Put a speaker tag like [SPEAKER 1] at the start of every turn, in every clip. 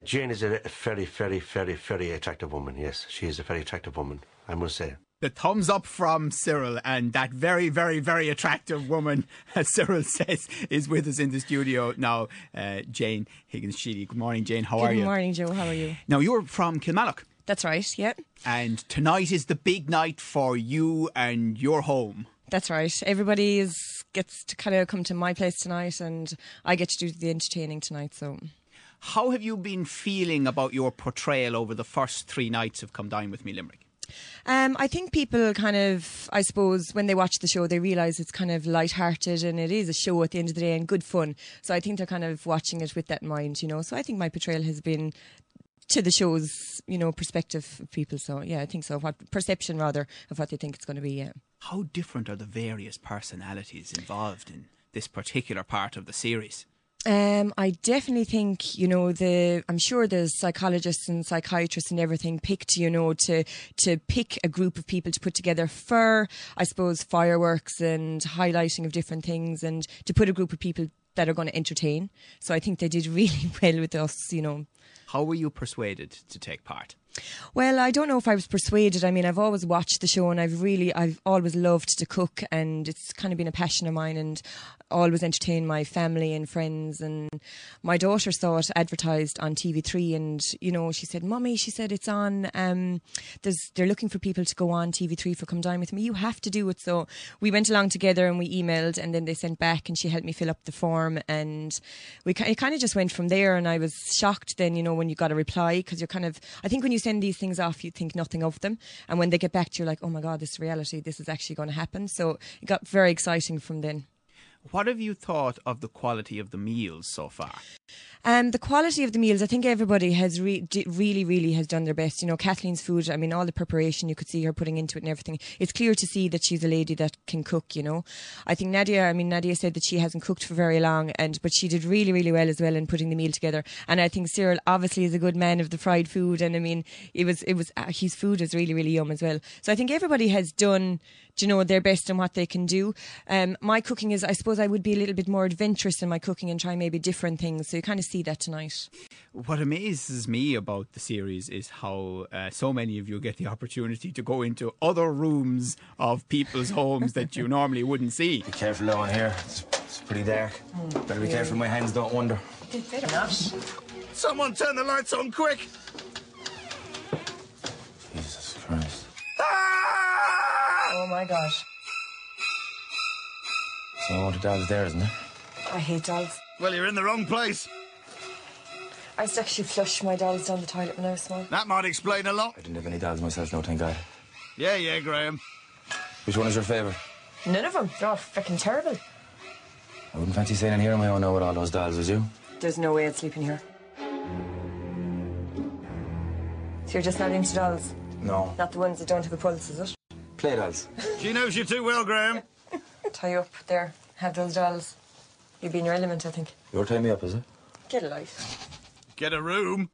[SPEAKER 1] Jane is a very, very, very, very attractive woman, yes. She is a very attractive woman, I must say.
[SPEAKER 2] The thumbs up from Cyril, and that very, very, very attractive woman, as Cyril says, is with us in the studio now. Jane Higgins-Sheedy. Good morning, Jane. How are you?
[SPEAKER 3] Good morning, Joe. How are you?
[SPEAKER 2] Now, you're from Kilmallock.
[SPEAKER 3] That's right, yeah.
[SPEAKER 2] And tonight is the big night for you and your home.
[SPEAKER 3] That's right. Everybody gets to kind of come to my place tonight, and I get to do the entertaining tonight. So,
[SPEAKER 2] how have you been feeling about your portrayal over the first 3 nights of Come Dine with Me Limerick?
[SPEAKER 3] I think people kind of, I suppose, when they watch the show, they realise it's kind of light-hearted and it is a show at the end of the day and good fun. So I think they're kind of watching it with that in mind, you know. So I think my portrayal has been to the show's, you know, perspective of people. So yeah, I think so. Perception rather of what they think it's going to be. Yeah.
[SPEAKER 2] How different are the various personalities involved in this particular part of the series?
[SPEAKER 3] I definitely think, you know, I'm sure the psychologists and psychiatrists and everything picked, you know, to pick a group of people to put together for, I suppose, fireworks and highlighting of different things, and to put a group of people that are going to entertain. So I think they did really well with us, you know.
[SPEAKER 2] How were you persuaded to take part?
[SPEAKER 3] Well, I don't know if I was persuaded. I mean, I've always watched the show and I've always loved to cook, and it's kind of been a passion of mine, and always entertain my family and friends. And my daughter saw it advertised on TV3, and, you know, she said, "Mummy," she said, "it's on, they're looking for people to go on TV3 for Come Dine with Me. You have to do it." So we went along together and we emailed, and then they sent back and she helped me fill up the form, and it kind of just went from there. And I was shocked then, you know, when you got a reply, because you're kind of, I think when you send these things off, you think nothing of them, and when they get back to you, you're like, oh my God, this is reality, this is actually going to happen. So it got very exciting from then.
[SPEAKER 2] What have you thought of the quality of the meals so far?
[SPEAKER 3] The quality of the meals, I think everybody has really has done their best. You know, Kathleen's food, I mean, all the preparation, you could see her putting into it and everything. It's clear to see that she's a lady that can cook, you know. I think Nadia said that she hasn't cooked for very long, but she did really well as well in putting the meal together. And I think Cyril obviously is a good man of the fried food, and I mean, his food is really yum as well. So I think everybody has done, you know, their best in what they can do. My cooking is, I suppose I would be a little bit more adventurous in my cooking and try maybe different things. So you kind of see that tonight.
[SPEAKER 2] What amazes me about the series is how so many of you get the opportunity to go into other rooms of people's homes that you normally wouldn't see.
[SPEAKER 4] Be careful down here, it's pretty dark. Better be careful, my hands don't wander.
[SPEAKER 3] Better not.
[SPEAKER 4] Someone turn the lights on quick! Jesus Christ. Ah!
[SPEAKER 3] Oh my gosh.
[SPEAKER 4] So the dog's there, isn't there?
[SPEAKER 3] I hate dolls.
[SPEAKER 4] Well, you're in the wrong place.
[SPEAKER 3] I used to actually flush my dolls down the toilet when I was small.
[SPEAKER 4] That might explain a lot. I didn't have any dolls myself, no, thank God. Yeah, Graham. Which one is your favourite?
[SPEAKER 3] None of them. They're all freaking terrible.
[SPEAKER 4] I wouldn't fancy staying in here on my own now with all those dolls, would you?
[SPEAKER 3] There's no way I'd sleep in here. So you're just not into dolls?
[SPEAKER 4] No.
[SPEAKER 3] Not the ones that don't have a pulse, is it?
[SPEAKER 4] Play dolls.
[SPEAKER 1] She knows you too well, Graham.
[SPEAKER 3] Tie you up there. Have those dolls. You'd be in your element, I think.
[SPEAKER 4] You're tying me up, is it?
[SPEAKER 3] Get a life.
[SPEAKER 1] Get a room.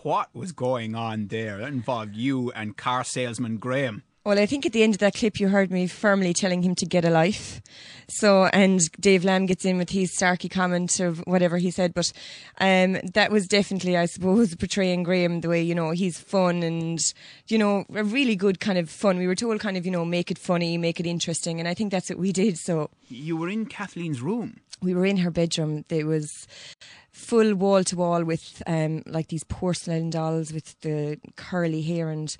[SPEAKER 2] What was going on there? That involved you and car salesman Graham.
[SPEAKER 3] Well, I think at the end of that clip you heard me firmly telling him to get a life. So, and Dave Lamb gets in with his snarky comment of whatever he said, but that was definitely, I suppose, portraying Graham the way, you know, he's fun and, you know, a really good kind of fun. We were told kind of, you know, make it funny, make it interesting, and I think that's what we did. So
[SPEAKER 2] you were in Kathleen's room. We
[SPEAKER 3] were in her bedroom. There was full wall to wall with like these porcelain dolls with the curly hair, and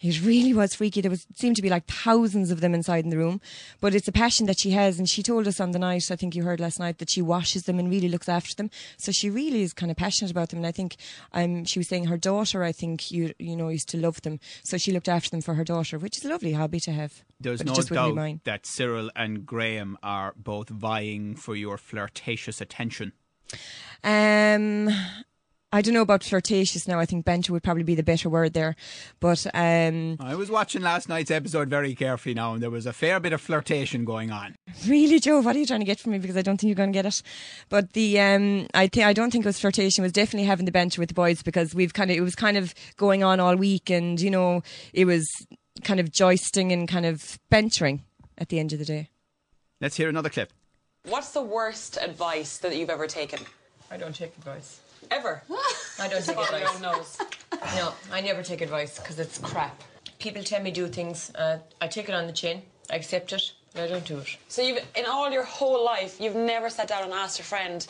[SPEAKER 3] it really was freaky. Seemed to be like thousands of them inside in the room, but it's a passion that she has, and she told us on the night, I think you heard last night, that she washes them and really looks after them. So she really is kind of passionate about them, and I think she was saying her daughter, I think you know, used to love them, so she looked after them for her daughter, which is a lovely hobby to have.
[SPEAKER 2] There's no doubt that Cyril and Graham are both vying for your flirtatious attention.
[SPEAKER 3] I don't know about flirtatious now. I think banter would probably be the better word there. But
[SPEAKER 2] I was watching last night's episode very carefully now, and there was a fair bit of flirtation going on.
[SPEAKER 3] Really, Joe? What are you trying to get from me? Because I don't think you're going to get it. But I don't think it was flirtation. It was definitely having the banter with the boys, because it was kind of going on all week, and, you know, it was kind of joisting and kind of bantering at the end of the day.
[SPEAKER 2] Let's hear another clip.
[SPEAKER 5] What's the worst advice that you've ever taken?
[SPEAKER 3] I don't take advice.
[SPEAKER 5] Ever?
[SPEAKER 3] I I don't take
[SPEAKER 5] Follow your
[SPEAKER 3] advice.
[SPEAKER 5] own nose.
[SPEAKER 3] No, I never take advice because it's crap. People tell me do things, I take it on the chin, I accept it, but I don't do it.
[SPEAKER 5] So in all your whole life, you've never sat down and asked a friend,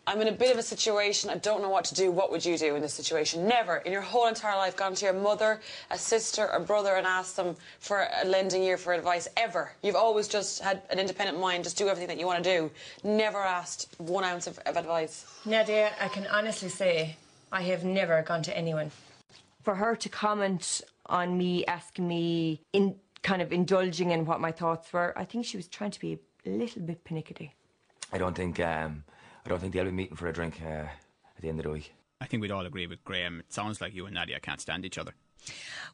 [SPEAKER 5] I'm in a bit of a situation, I don't know what to do, what would you do in this situation? Never, in your whole entire life, gone to your mother, a sister, a brother and asked them for a lending you for advice, ever. You've always just had an independent mind, just do everything that you want to do. Never asked 1 ounce of advice.
[SPEAKER 3] Nadia, I can honestly say I have never gone to anyone. For her to comment on me, asking me, kind of indulging in what my thoughts were, I think she was trying to be a little bit pernickety.
[SPEAKER 4] I don't think they'll be meeting for a drink at the end of the week.
[SPEAKER 2] I think we'd all agree with Graham. It sounds like you and Nadia can't stand each other.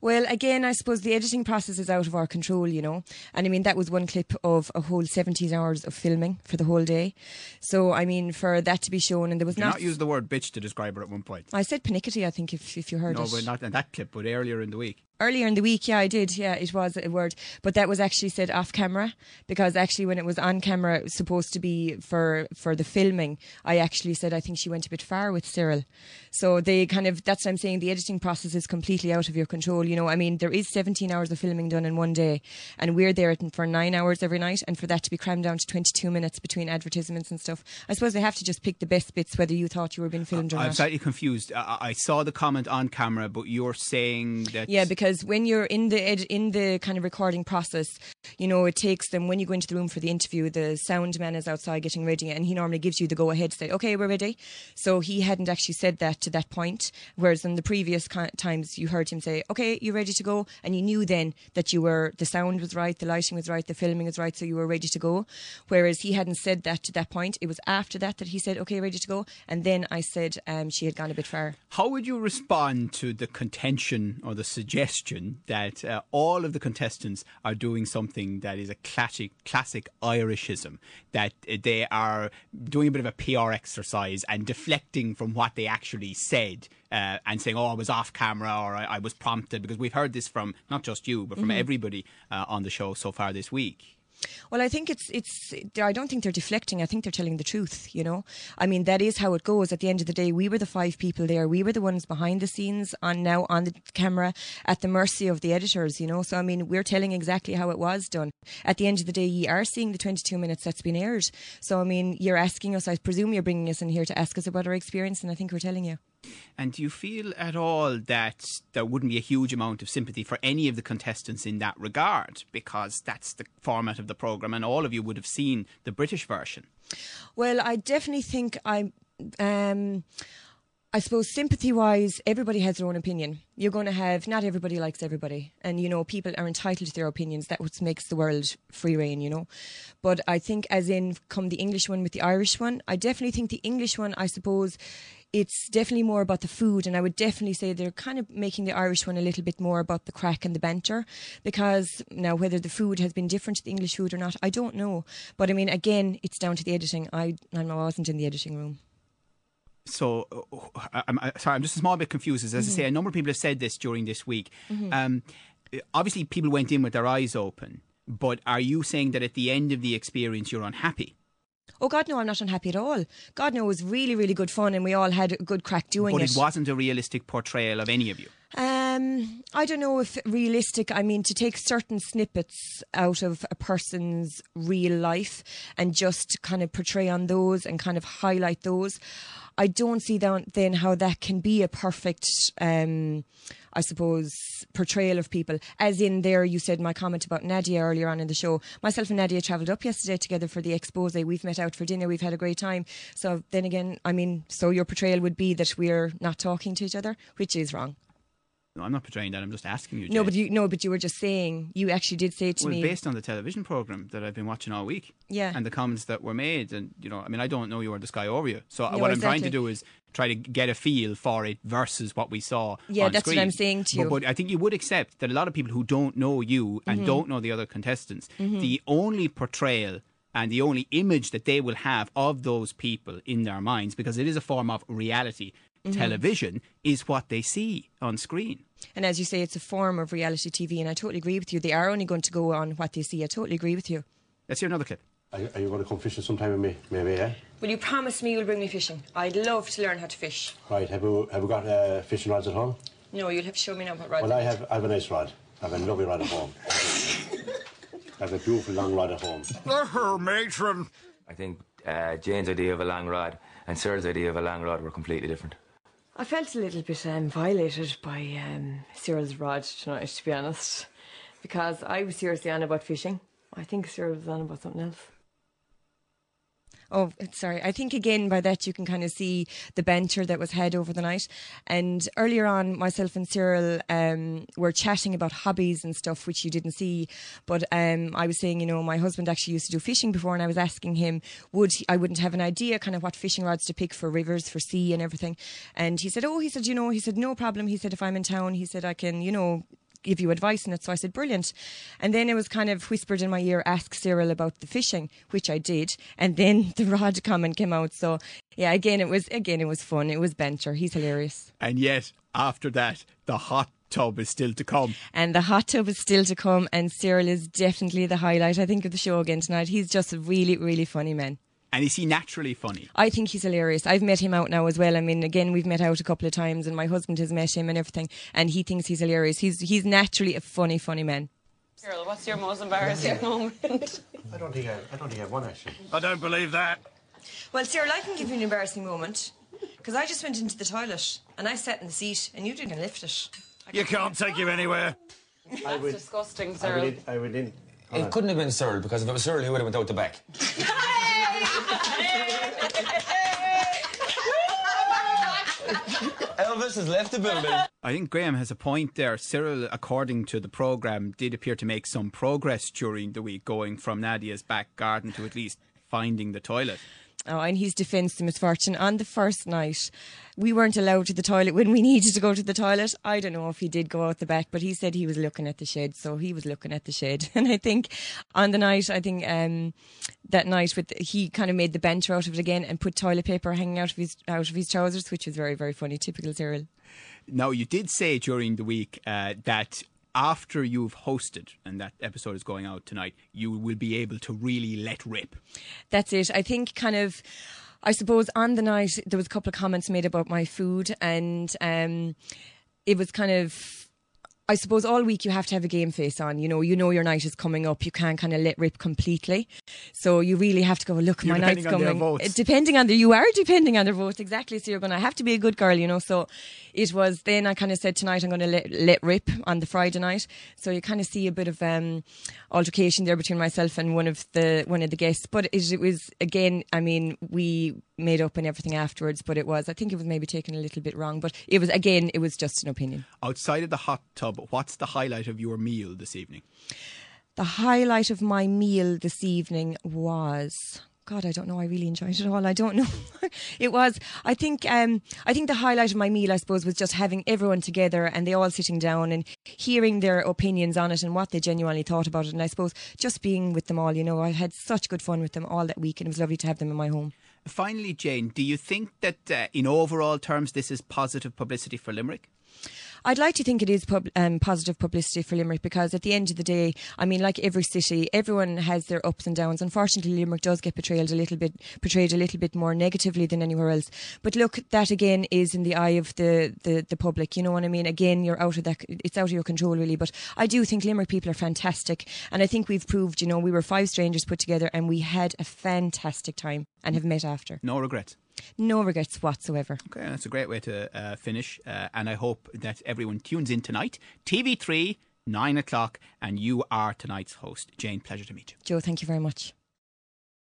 [SPEAKER 3] Well, again, I suppose the editing process is out of our control, you know. And I mean, that was one clip of a whole 70 hours of filming for the whole day. So, I mean, for that to be shown, and there was
[SPEAKER 2] Did you not use the word bitch to describe her at one point?
[SPEAKER 3] I said pernickety, I think, if you heard it.
[SPEAKER 2] No, but not in that clip, but earlier in the week.
[SPEAKER 3] Earlier in the week, yeah, I did. Yeah, it was a word. But that was actually said off camera, because actually when it was on camera, it was supposed to be for the filming. I actually said I think she went a bit far with Cyril. So they that's what I'm saying, the editing process is completely out of your control. You know, I mean, there is 17 hours of filming done in one day, and we're there for 9 hours every night, and for that to be crammed down to 22 minutes between advertisements and stuff, I suppose they have to just pick the best bits, whether you thought you were being filmed or not.
[SPEAKER 2] I'm slightly confused. I saw the comment on camera, but you're saying that...
[SPEAKER 3] Yeah, because when you're in the kind of recording process, you know, it takes them, when you go into the room for the interview, the sound man is outside getting ready, and he normally gives you the go-ahead to say, OK, we're ready. So he hadn't actually said that to that point, whereas in the previous times you heard him say, OK, you're ready to go, and you knew then that the sound was right, the lighting was right, the filming was right, so you were ready to go. Whereas he hadn't said that to that point. It was after that he said, OK, ready to go, and then I said she had gone a bit far.
[SPEAKER 2] How would you respond to the contention or the suggestion that all of the contestants are doing something that is a classic Irishism, that they are doing a bit of a PR exercise and deflecting from what they actually said, and saying, oh, I was off camera, or I was prompted? Because we've heard this from not just you, but from everybody on the show so far this week.
[SPEAKER 3] Well, I think I don't think they're deflecting. I think they're telling the truth, you know. I mean, that is how it goes. At the end of the day, we were the 5 people there. We were the ones behind the scenes, now on the camera, at the mercy of the editors, you know. So, I mean, we're telling exactly how it was done. At the end of the day, you are seeing the 22 minutes that's been aired. So, I mean, you're asking us, I presume you're bringing us in here to ask us about our experience, and I think we're telling you.
[SPEAKER 2] And do you feel at all that there wouldn't be a huge amount of sympathy for any of the contestants in that regard? Because that's the format of the programme, and all of you would have seen the British version.
[SPEAKER 3] Well, I definitely think I suppose sympathy-wise, everybody has their own opinion. You're going to have, not everybody likes everybody. And, you know, people are entitled to their opinions. That's what makes the world free reign, you know. But I think as in, come the English one with the Irish one, I definitely think the English one, I suppose, it's definitely more about the food, and I would definitely say they're kind of making the Irish one a little bit more about the crack and the banter, because now whether the food has been different to the English food or not, I don't know. But I mean, again, it's down to the editing. I wasn't in the editing room.
[SPEAKER 2] So, I'm sorry, I'm just a small bit confused. As I say, a number of people have said this during this week. Obviously, people went in with their eyes open, but are you saying that at the end of the experience you're unhappy?
[SPEAKER 3] Oh, God, no, I'm not unhappy at all. God, no, it was really, really good fun, and we all had a good crack doing it.
[SPEAKER 2] But it wasn't a realistic portrayal of any of you?
[SPEAKER 3] I don't know if realistic, I mean, to take certain snippets out of a person's real life and just kind of portray on those and kind of highlight those, I don't see then how that can be a perfect, I suppose, portrayal of people. As in there, you said my comment about Nadia earlier on in the show. Myself and Nadia travelled up yesterday together for the expose. We've met out for dinner. We've had a great time. So then again, I mean, so your portrayal would be that we're not talking to each other, which is wrong.
[SPEAKER 2] No, I'm not portraying that. I'm just asking you, Jane.
[SPEAKER 3] No, but you were just saying, you actually did say to me...
[SPEAKER 2] Well, based on the television programme that I've been watching all week.
[SPEAKER 3] Yeah.
[SPEAKER 2] And the comments that were made. And, you know, I mean, I don't know you or the sky over you. So
[SPEAKER 3] No,
[SPEAKER 2] what I'm
[SPEAKER 3] exactly.
[SPEAKER 2] trying to do is try to get a feel for it versus what we saw
[SPEAKER 3] Yeah,
[SPEAKER 2] on
[SPEAKER 3] that's
[SPEAKER 2] screen.
[SPEAKER 3] what I'm saying to you.
[SPEAKER 2] But I think you would accept that a lot of people who don't know you and don't know the other contestants, the only portrayal and the only image that they will have of those people in their minds, because it is a form of reality television, is what they see on screen.
[SPEAKER 3] And as you say, it's a form of reality TV, and I totally agree with you. They are only going to go on what they see. I totally agree with you.
[SPEAKER 2] Let's hear another clip.
[SPEAKER 1] Are you going to come fishing sometime with me? Maybe, yeah?
[SPEAKER 3] Will you promise me you'll bring me fishing? I'd love to learn how to fish.
[SPEAKER 1] Right, have we got fishing rods at home?
[SPEAKER 3] No, you'll have to show me now what rod.
[SPEAKER 1] Well, I have a nice rod. I have a lovely rod at home. I have a beautiful long rod at home.
[SPEAKER 6] Oh, matron.
[SPEAKER 4] I think Jane's idea of a long rod and Cyril's idea of a long rod were completely different.
[SPEAKER 3] I felt a little bit violated by Cyril's rod tonight, to be honest, because I was seriously on about fishing. I think Cyril was on about something else. Oh, sorry. I think, again, by that you can kind of see the banter that was had over the night. And earlier on, myself and Cyril were chatting about hobbies and stuff, which you didn't see. But I was saying, my husband actually used to do fishing before, and I was asking him, I wouldn't have an idea kind of what fishing rods to pick for rivers, for sea and everything. And he said, no problem. He said, if I'm in town, he said, I can, give you advice on it. So I said, brilliant. And then it was kind of whispered in my ear, ask Cyril about the fishing, which I did. And then the rod comment came out. So yeah, again, it was fun. It was banter. He's hilarious.
[SPEAKER 2] And yet, after that, the hot tub is still to come.
[SPEAKER 3] And the hot tub is still to come. And Cyril is definitely the highlight, I think, of the show again tonight. He's just a really, really funny man.
[SPEAKER 2] And is he naturally funny?
[SPEAKER 3] I think he's hilarious. I've met him out now as well. I mean, again, we've met out a couple of times and my husband has met him and everything. And he thinks he's hilarious. He's naturally a funny, funny man.
[SPEAKER 5] Cyril, what's your most embarrassing moment?
[SPEAKER 1] I don't think I have one, actually.
[SPEAKER 6] I don't believe that.
[SPEAKER 3] Well, Cyril, I can give you an embarrassing moment. Because I just went into the toilet and I sat in the seat and you didn't lift it.
[SPEAKER 6] You can't take him anywhere.
[SPEAKER 5] That's disgusting, Cyril.
[SPEAKER 1] I went in.
[SPEAKER 4] It couldn't have been Cyril, because if it was Cyril, he would have went out the back. Elvis has left the building.
[SPEAKER 2] I think Graham has a point there. Cyril, according to the programme, did appear to make some progress during the week, going from Nadia's back garden to at least finding the toilet.
[SPEAKER 3] Oh, in his defence, the misfortune, on the first night, we weren't allowed to the toilet when we needed to go to the toilet. I don't know if he did go out the back, but he said he was looking at the shed, so he was looking at the shed. And I think on the night, that night, he kind of made the banter out of it again and put toilet paper hanging out of his trousers, which was very, very funny. Typical Cyril.
[SPEAKER 2] Now, you did say during the week that after you've hosted, and that episode is going out tonight, you will be able to really let rip.
[SPEAKER 3] That's it. I think I suppose on the night there was a couple of comments made about my food, and it was kind of, I suppose all week you have to have a game face on. You know your night is coming up. You can't kind of let rip completely. So you really have to go, look, my night's coming. Depending on their votes, exactly. So you're going to have to be a good girl, So it was, then I kind of said tonight I'm going to let rip on the Friday night. So you kind of see a bit of altercation there between myself and one of the guests. But it was, again, I mean, we made up and everything afterwards, but I think it was maybe taken a little bit wrong. But it was just an opinion.
[SPEAKER 2] Outside of the hot tub, what's the highlight of your meal this evening?
[SPEAKER 3] The highlight of my meal this evening was, God, I don't know. I really enjoyed it all. I don't know. It was, I think the highlight of my meal, I suppose, was just having everyone together and they all sitting down and hearing their opinions on it and what they genuinely thought about it. And I suppose just being with them all, I had such good fun with them all that week and it was lovely to have them in my home.
[SPEAKER 2] Finally, Jane, do you think that in overall terms this is positive publicity for Limerick?
[SPEAKER 3] I'd like to think it is positive publicity for Limerick, because at the end of the day, I mean, like every city, everyone has their ups and downs. Unfortunately, Limerick does get portrayed a little bit more negatively than anywhere else. But look, that again is in the eye of the public. You know what I mean? Again, you're out of that. It's out of your control, really. But I do think Limerick people are fantastic, and I think we've proved. We were 5 strangers put together, and we had a fantastic time and have met after.
[SPEAKER 2] No regrets.
[SPEAKER 3] No regrets whatsoever.
[SPEAKER 2] Okay, that's a great way to finish. And I hope that everyone tunes in tonight. TV3, 9 o'clock, and you are tonight's host. Jane, pleasure to meet you.
[SPEAKER 3] Joe, thank you very much.